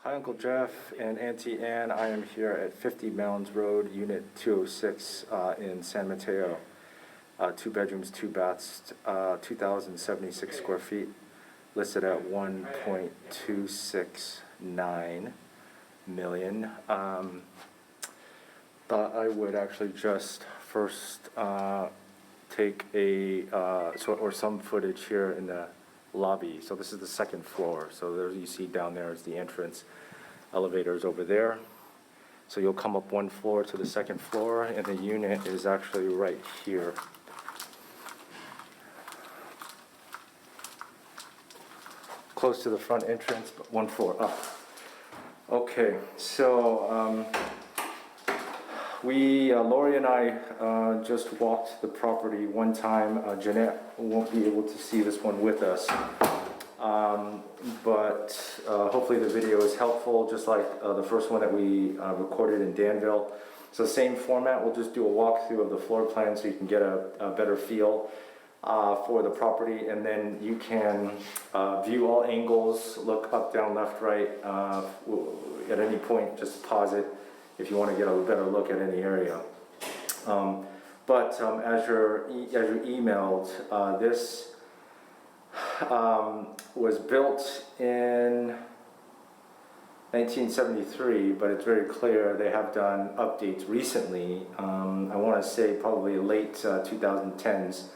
Hi, Uncle Jeff and Auntie Ann. I am here at 50 Mounds Road, Unit 206 in San Mateo. 2 bedrooms, 2 baths, 2,076 square feet, listed at 1.269 million. Thought I would actually just first take some footage here in the lobby. So this is the second floor. So there you see down there is the entrance. Elevators over there. So you'll come up one floor to the second floor, and the unit is actually right here. Close to the front entrance, but one floor up. Okay, so Lori and I just walked the property one time. Jeanette won't be able to see this one with us, but hopefully the video is helpful, just like the first one that we recorded in Danville. So same format, we'll just do a walkthrough of the floor plan so you can get a better feel for the property, and then you can view all angles, look up, down, left, right. At any point, just pause it if you want to get a better look at any area. As you're emailed, this was built in 1973, but it's very clear they have done updates recently. I want to say probably late 2010s,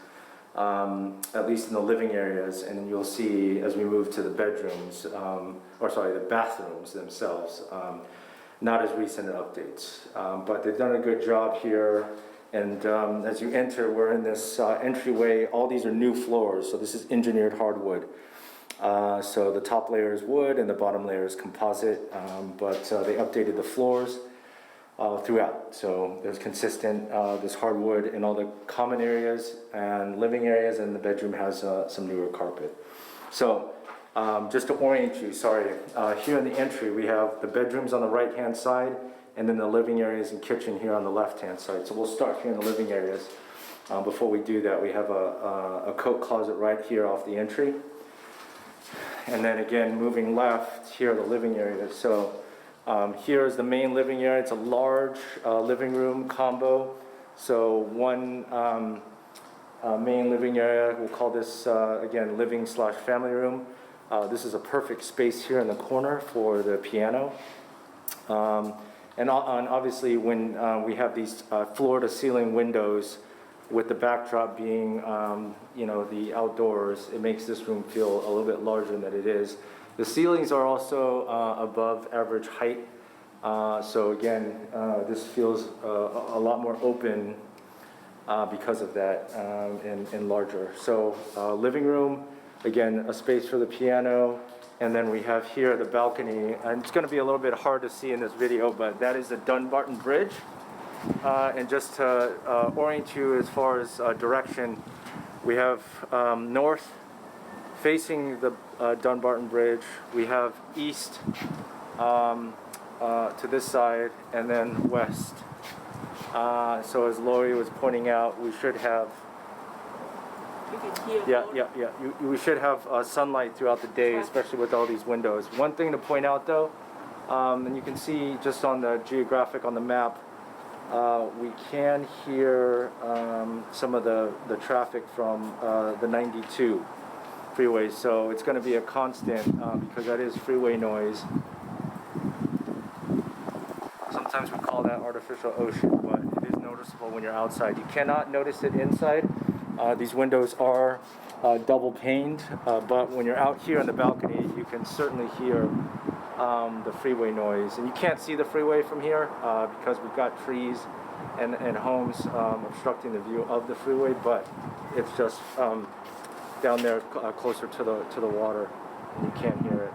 at least in the living areas, and then you'll see as we move to the bedrooms, the bathrooms themselves. Not as recent updates, but they've done a good job here. And as you enter, we're in this entryway. All these are new floors, so this is engineered hardwood. So the top layer is wood and the bottom layer is composite, but they updated the floors throughout. So there's consistent, this hardwood in all the common areas and living areas, and the bedroom has some newer carpet. So just to orient you, here in the entry we have the bedrooms on the right hand side, and then the living areas and kitchen here on the left hand side. So we'll start here in the living areas. Before we do that, we have a coat closet right here off the entry, and then again moving left, here are the living areas. So here is the main living area. It's a large living room combo. So one main living area, we'll call this again living/family room. This is a perfect space here in the corner for the piano. And obviously when we have these floor-to-ceiling windows with the backdrop being the outdoors, it makes this room feel a little bit larger than it is. The ceilings are also above average height. So again, this feels a lot more open because of that, and larger. So living room, again, a space for the piano, and then we have here the balcony. And it's going to be a little bit hard to see in this video, but that is the Dunbarton Bridge. And just to orient you as far as direction, we have north facing the Dunbarton Bridge. We have east to this side, and then west. So as Lori was pointing out, we should have we should have sunlight throughout the day, especially with all these windows. One thing to point out though, and you can see just on the geographic on the map, we can hear some of the traffic from the 92 freeway, so it's going to be a constant because that is freeway noise. Sometimes we call that artificial ocean, but it is noticeable when you're outside. You cannot notice it inside. These windows are double paned, but when you're out here on the balcony, you can certainly hear the freeway noise. And you can't see the freeway from here because we've got trees and homes obstructing the view of the freeway, but it's just down there closer to the water, and you can't hear it.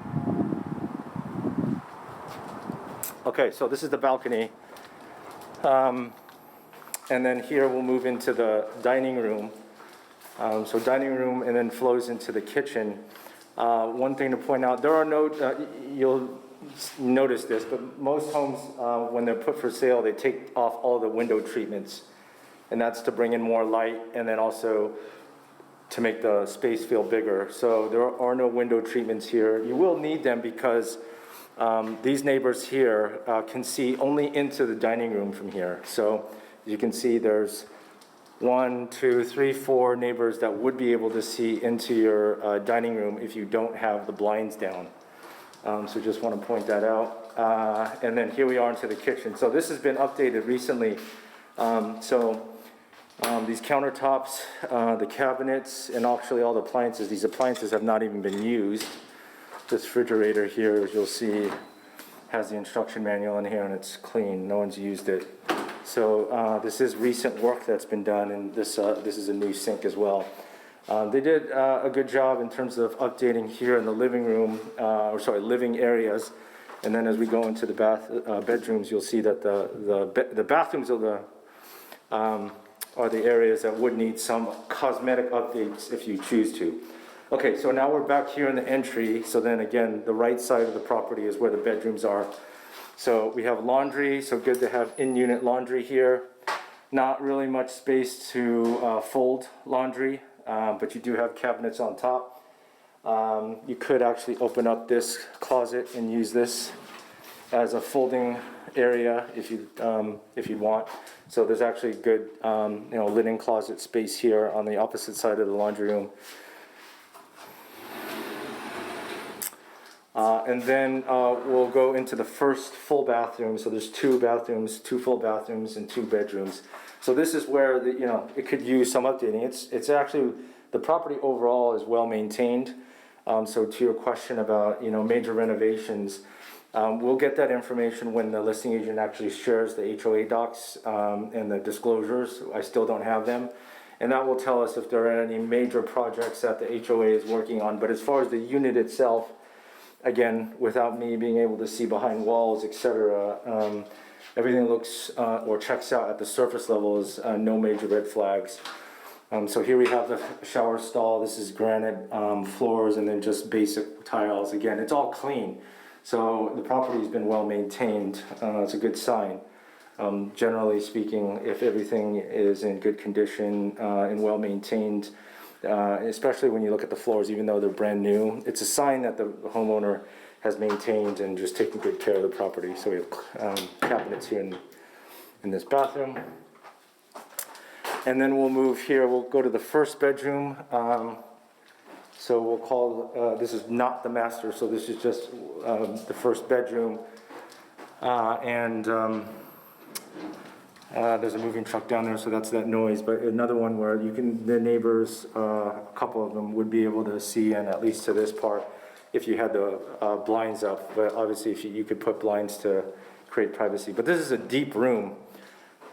Okay, so this is the balcony. And then here we'll move into the dining room. So dining room, and then flows into the kitchen. One thing to point out, there are no, you'll notice this, but most homes, when they're put for sale, they take off all the window treatments. And that's to bring in more light, and then also to make the space feel bigger. So there are no window treatments here. You will need them because These neighbors here can see only into the dining room from here. So you can see there's 1, 2, 3, 4 neighbors that would be able to see into your dining room if you don't have the blinds down. So just want to point that out. And then here we are into the kitchen. So this has been updated recently. These countertops, the cabinets, and actually all the appliances, these appliances have not even been used. This refrigerator here, as you'll see, has the instruction manual in here and it's clean. No one's used it. So this is recent work that's been done, and this is a new sink as well. They did a good job in terms of updating here in the living room, living areas. And then as we go into the bedrooms, you'll see that the bathrooms are the areas that would need some cosmetic updates if you choose to. Okay, so now we're back here in the entry. So then again, the right side of the property is where the bedrooms are. So we have laundry, so good to have in-unit laundry here. Not really much space to fold laundry, but you do have cabinets on top. You could actually open up this closet and use this as a folding area if you'd want. So there's actually good linen closet space here on the opposite side of the laundry room. And then we'll go into the first full bathroom. So there's 2 bathrooms, 2 full bathrooms, and 2 bedrooms. So this is where it could use some updating. It's actually, the property overall is well maintained. So to your question about major renovations, we'll get that information when the listing agent actually shares the HOA docs and the disclosures. I still don't have them. And that will tell us if there are any major projects that the HOA is working on. But as far as the unit itself, again, without me being able to see behind walls, etc., everything looks or checks out at the surface level. Is no major red flags. So here we have the shower stall. This is granite floors and then just basic tiles. Again, it's all clean. So the property's been well maintained. It's a good sign. Generally speaking, if everything is in good condition and well maintained, especially when you look at the floors, even though they're brand new, it's a sign that the homeowner has maintained and just taken good care of the property. So we have cabinets here in this bathroom. And then we'll move here, we'll go to the first bedroom. So we'll call, this is not the master, so this is just the first bedroom. There's a moving truck down there, so that's that noise. But another one where the neighbors, a couple of them would be able to see in, at least to this part, if you had the blinds up. But obviously if you could put blinds to create privacy. But this is a deep room.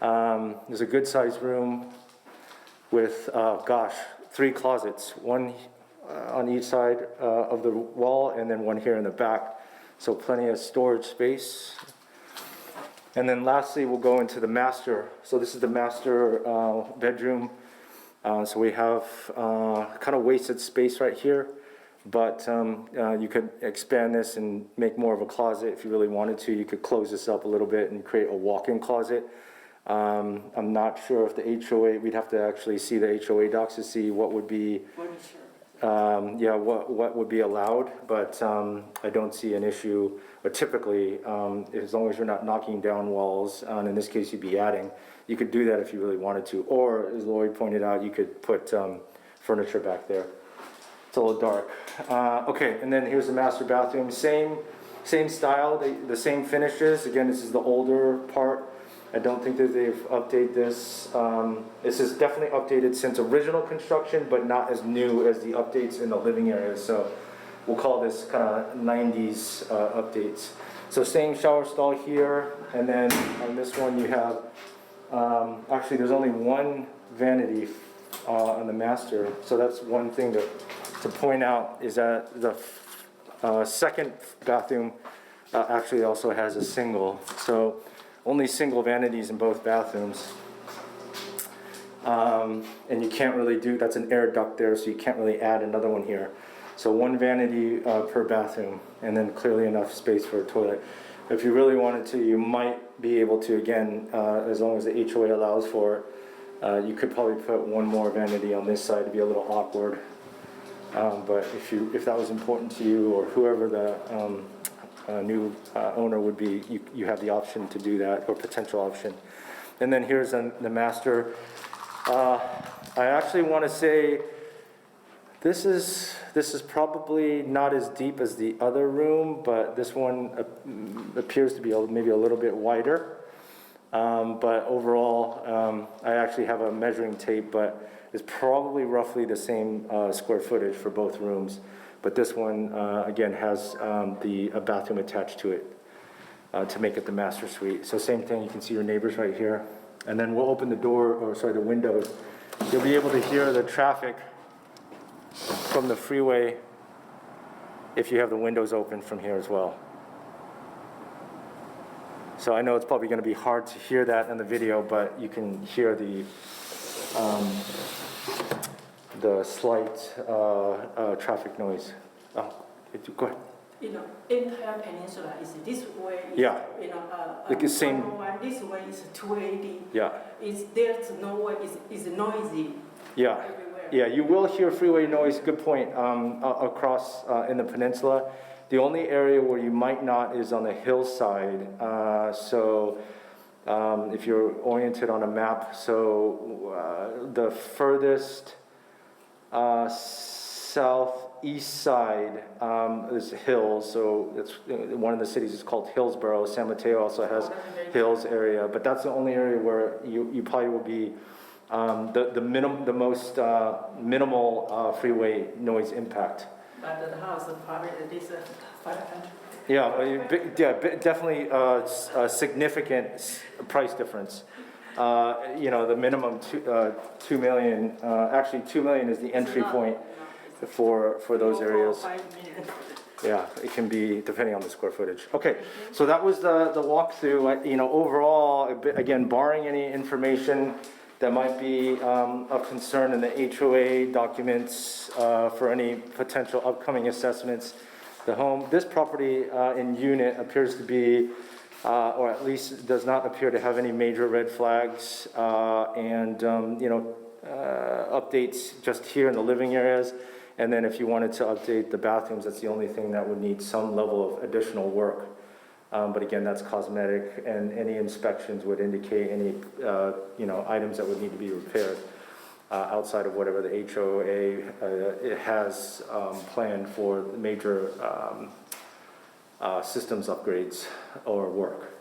There's a good sized room with, 3 closets, one on each side of the wall and then one here in the back. So plenty of storage space. And then lastly, we'll go into the master. So this is the master bedroom. So we have kind of wasted space right here, but you could expand this and make more of a closet if you really wanted to. You could close this up a little bit and create a walk-in closet. I'm not sure if the HOA, we'd have to actually see the HOA docs to see what would be, what would be allowed, but I don't see an issue. But typically, as long as you're not knocking down walls, and in this case you'd be adding, you could do that if you really wanted to. Or, as Lloyd pointed out, you could put furniture back there. It's a little dark. Okay, and then here's the master bathroom. Same style, the same finishes. Again, this is the older part. I don't think that they've updated this. This is definitely updated since original construction, but not as new as the updates in the living area. So we'll call this kind of 90s updates. So same shower stall here, and then on this one you have, actually there's only one vanity on the master. So that's one thing to point out, is that the second bathroom actually also has a single. So only single vanities in both bathrooms. And you can't really that's an air duct there, so you can't really add another one here. So one vanity per bathroom, and then clearly enough space for a toilet. If you really wanted to, you might be able to, again, as long as the HOA allows for it, you could probably put one more vanity on this side to be a little awkward. But if that was important to you, or whoever the new owner would be, you have the option to do that, or potential option. And then here's the master. I actually want to say this is probably not as deep as the other room, but this one appears to be maybe a little bit wider. But overall, I actually have a measuring tape, but it's probably roughly the same square footage for both rooms. But this one, again, has a bathroom attached to it to make it the master suite. So same thing, you can see your neighbors right here. And then we'll open the door, or sorry, the windows. You'll be able to hear the traffic from the freeway if you have the windows open from here as well. So I know it's probably going to be hard to hear that in the video, but you can hear the slight traffic noise. Oh, go ahead. Entire peninsula is this way. Yeah. Like the same. This way is 280. Yeah. There's no way. It's noisy. Yeah. Everywhere. Yeah. You will hear freeway noise. Good point. Across in the peninsula, the only area where you might not is on the hillside. So if you're oriented on a map, so the furthest southeast side is hills, so it's one of the cities is called Hillsborough. San Mateo also has hills area, but that's the only area where you probably will be the most minimal freeway noise impact. But the house probably at least 500. Yeah, definitely a significant price difference. The minimum 2 million. Actually, 2 million is the entry point for those areas. 5 million. Yeah, it can be depending on the square footage. Okay, so that was the walkthrough. Overall, again, barring any information that might be of concern in the HOA documents for any potential upcoming assessments, this property in unit appears to be, or at least does not appear to have any major red flags, and updates just here in the living areas. And then if you wanted to update the bathrooms, that's the only thing that would need some level of additional work. But again, that's cosmetic, and any inspections would indicate any items that would need to be repaired outside of whatever the HOA has planned for major systems upgrades or work.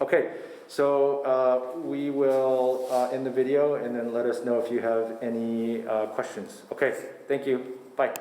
Okay, so we will end the video and then let us know if you have any questions. Okay, thank you. Bye.